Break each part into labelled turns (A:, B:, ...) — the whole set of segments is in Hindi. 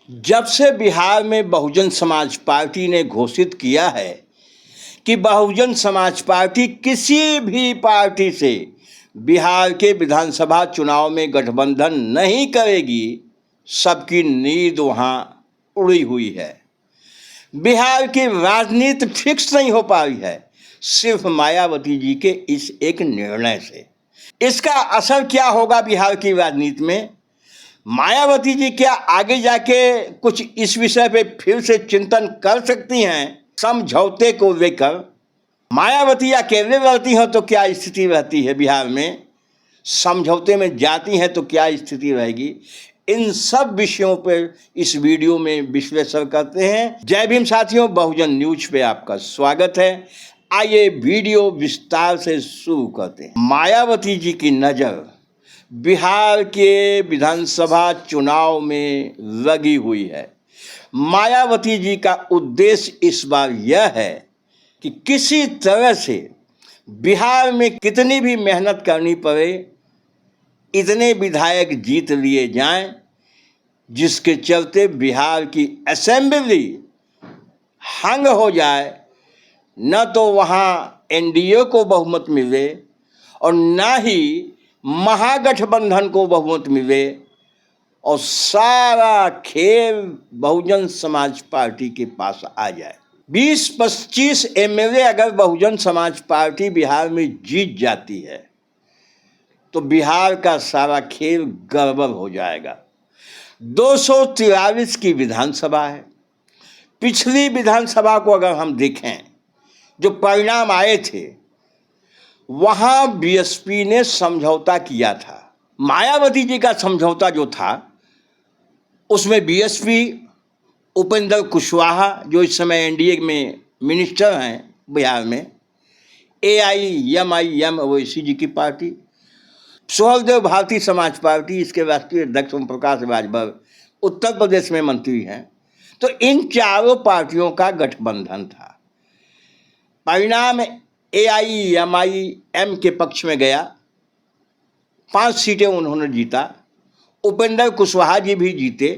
A: जब से बिहार में बहुजन समाज पार्टी ने घोषित किया है कि बहुजन समाज पार्टी किसी भी पार्टी से बिहार के विधानसभा चुनाव में गठबंधन नहीं करेगी, सबकी नींद वहां उड़ी हुई है। बिहार की राजनीति फिक्स नहीं हो पाई है सिर्फ मायावती जी के इस एक निर्णय से। इसका असर क्या होगा बिहार की राजनीति में? मायावती जी क्या आगे जाके कुछ इस विषय पे फिर से चिंतन कर सकती हैं समझौते को लेकर? मायावती अकेले रहती हैं तो क्या स्थिति रहती है बिहार में? समझौते में जाती हैं तो क्या स्थिति रहेगी? इन सब विषयों पर इस वीडियो में विश्लेषण करते हैं। जय भीम साथियों, बहुजन न्यूज पे आपका स्वागत है। आइए वीडियो विस्तार से शुरू करते हैं। मायावती जी की नज़र बिहार के विधानसभा चुनाव में लगी हुई है। मायावती जी का उद्देश्य इस बार यह है कि किसी तरह से बिहार में कितनी भी मेहनत करनी पड़े, इतने विधायक जीत लिए जाएं, जिसके चलते बिहार की असेंबली हंग हो जाए। न तो वहाँ एनडीए को बहुमत मिले और न ही महागठबंधन को बहुमत मिले और सारा खेल बहुजन समाज पार्टी के पास आ जाए। 20-25 एमएलए अगर बहुजन समाज पार्टी बिहार में जीत जाती है तो बिहार का सारा खेल गड़बड़ हो जाएगा। 243 की विधानसभा है। पिछली विधानसभा को अगर हम देखें, जो परिणाम आए थे, वहां बीएसपी ने समझौता किया था। मायावती जी का समझौता जो था उसमें बीएसपी, उपेंद्र कुशवाहा जो इस समय एनडीए में मिनिस्टर हैं बिहार में, एआईएमआईएम ओवैसी जी की पार्टी, सुहलदेव भारतीय समाज पार्टी, इसके राष्ट्रीय अध्यक्ष ओम प्रकाश राजभर उत्तर प्रदेश में मंत्री हैं। तो इन चारों पार्टियों का गठबंधन था। परिणाम एआईएमआईएम के पक्ष में गया। 5 सीटें उन्होंने जीता। उपेंद्र कुशवाहा जी भी जीते।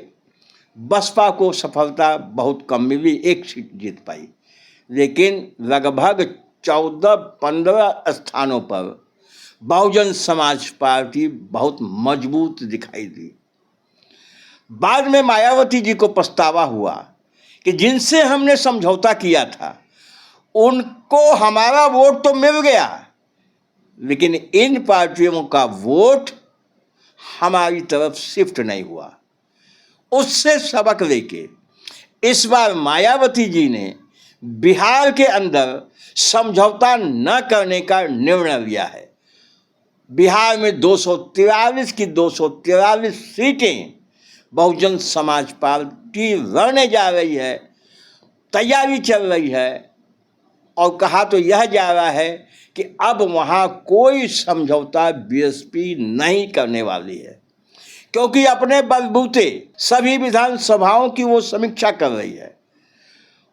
A: बसपा को सफलता बहुत कम मिली, 1 सीट जीत पाई। लेकिन लगभग 14-15 स्थानों पर बहुजन समाज पार्टी बहुत मजबूत दिखाई दी। बाद में मायावती जी को पछतावा हुआ कि जिनसे हमने समझौता किया था उनको हमारा वोट तो मिल गया, लेकिन इन पार्टियों का वोट हमारी तरफ शिफ्ट नहीं हुआ। उससे सबक लेके इस बार मायावती जी ने बिहार के अंदर समझौता न करने का निर्णय लिया है। बिहार में 243 की 243 सीटें बहुजन समाज पार्टी लड़ने जा रही है। तैयारी चल रही है और कहा तो यह जा रहा है कि अब वहाँ कोई समझौता बीएसपी नहीं करने वाली है, क्योंकि अपने बलबूते सभी विधानसभाओं की वो समीक्षा कर रही है।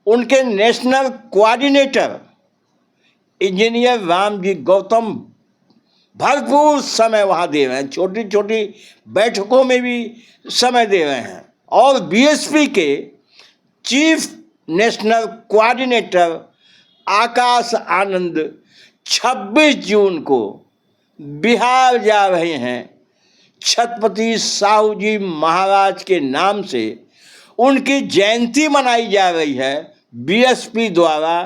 A: उनके national coordinator engineer Ramji Gautam भरपूर समय वहाँ दे रहे हैं, छोटी छोटी बैठकों में भी समय दे रहे हैं। और बीएसपी के chief national coordinator Akash Anand 26 जून को बिहार जा रहे हैं। छत्रपति साहू जी महाराज के नाम से उनकी जयंती मनाई जा रही है बीएसपी द्वारा।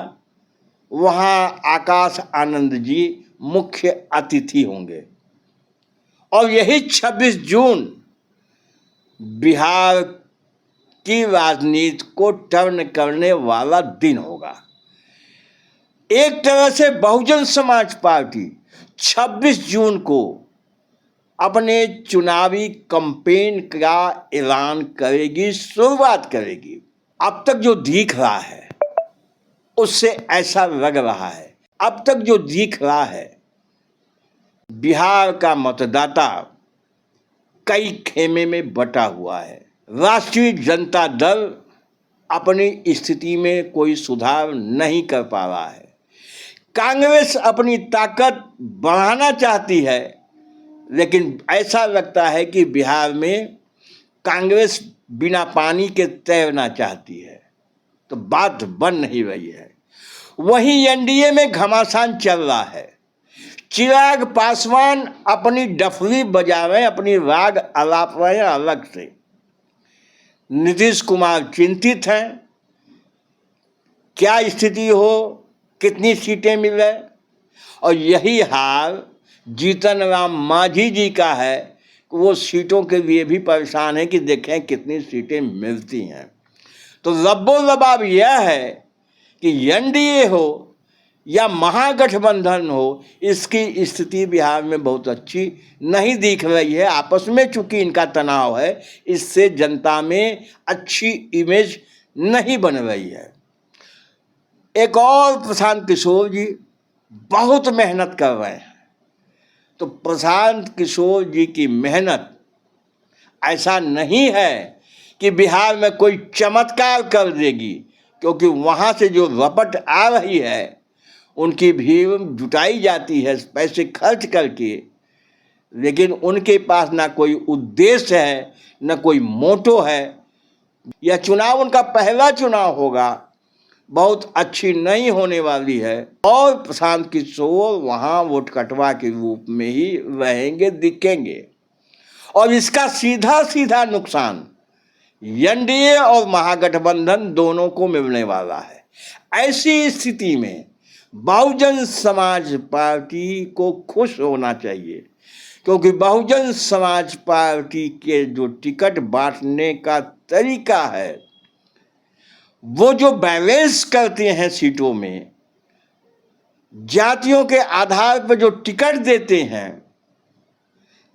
A: वहाँ आकाश आनंद जी मुख्य अतिथि होंगे और यही 26 जून बिहार की राजनीति को टर्न करने वाला दिन होगा। एक तरह से बहुजन समाज पार्टी 26 जून को अपने चुनावी कैंपेन का ऐलान करेगी, शुरुआत करेगी। अब तक जो दिख रहा है उससे ऐसा लग रहा है, अब तक जो दिख रहा है, बिहार का मतदाता कई खेमे में बटा हुआ है। राष्ट्रीय जनता दल अपनी स्थिति में कोई सुधार नहीं कर पा रहा है। कांग्रेस अपनी ताकत बढ़ाना चाहती है, लेकिन ऐसा लगता है कि बिहार में कांग्रेस बिना पानी के तैरना चाहती है, तो बात बन नहीं रही है। वहीं एनडीए में घमासान चल रहा है। चिराग पासवान अपनी डफली बजा रहे हैं, अपनी राग आलाप रहे हैं अलग से। नीतीश कुमार चिंतित हैं, क्या स्थिति हो, कितनी सीटें मिले। और यही हाल जीतन राम मांझी जी का है, वो सीटों के लिए भी परेशान है कि देखें कितनी सीटें मिलती हैं। तो रब्बो रबाब यह है कि एनडीए हो या महागठबंधन हो, इसकी स्थिति बिहार में बहुत अच्छी नहीं दिख रही है। आपस में चूंकि इनका तनाव है, इससे जनता में अच्छी इमेज नहीं बन रही है। एक और प्रशांत किशोर जी बहुत मेहनत कर रहे हैं। तो प्रशांत किशोर जी की मेहनत ऐसा नहीं है कि बिहार में कोई चमत्कार कर देगी, क्योंकि वहाँ से जो रपट आ रही है, उनकी भीड़ जुटाई जाती है पैसे खर्च करके, लेकिन उनके पास ना कोई उद्देश्य है, ना कोई मोटो है। यह चुनाव उनका पहला चुनाव होगा, बहुत अच्छी नहीं होने वाली है। और प्रशांत किशोर वहाँ वोट कटवा के रूप में ही रहेंगे, दिखेंगे। और इसका सीधा सीधा नुकसान एनडीए और महागठबंधन दोनों को मिलने वाला है। ऐसी स्थिति में बहुजन समाज पार्टी को खुश होना चाहिए, क्योंकि बहुजन समाज पार्टी के जो टिकट बांटने का तरीका है, वो जो बैलेंस करते हैं सीटों में, जातियों के आधार पर जो टिकट देते हैं,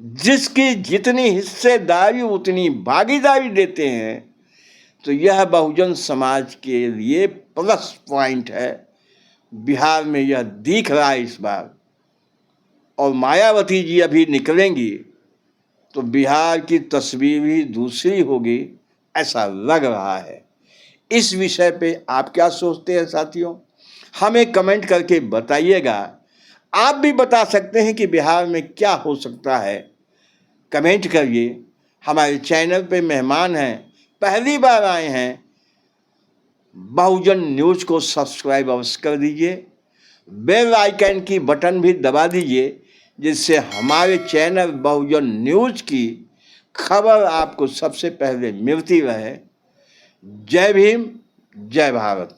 A: जिसकी जितनी हिस्सेदारी उतनी भागीदारी देते हैं, तो यह बहुजन समाज के लिए प्लस पॉइंट है। बिहार में यह दिख रहा है इस बार। और मायावती जी अभी निकलेंगी तो बिहार की तस्वीर भी दूसरी होगी, ऐसा लग रहा है। इस विषय पे आप क्या सोचते हैं साथियों, हमें कमेंट करके बताइएगा। आप भी बता सकते हैं कि बिहार में क्या हो सकता है, कमेंट करिए। हमारे चैनल पे मेहमान हैं, पहली बार आए हैं, बहुजन न्यूज़ को सब्सक्राइब अवश्य कर दीजिए, बेल आइकन की बटन भी दबा दीजिए, जिससे हमारे चैनल बहुजन न्यूज़ की खबर आपको सबसे पहले मिलती रहे। जय भीम, जय भारत।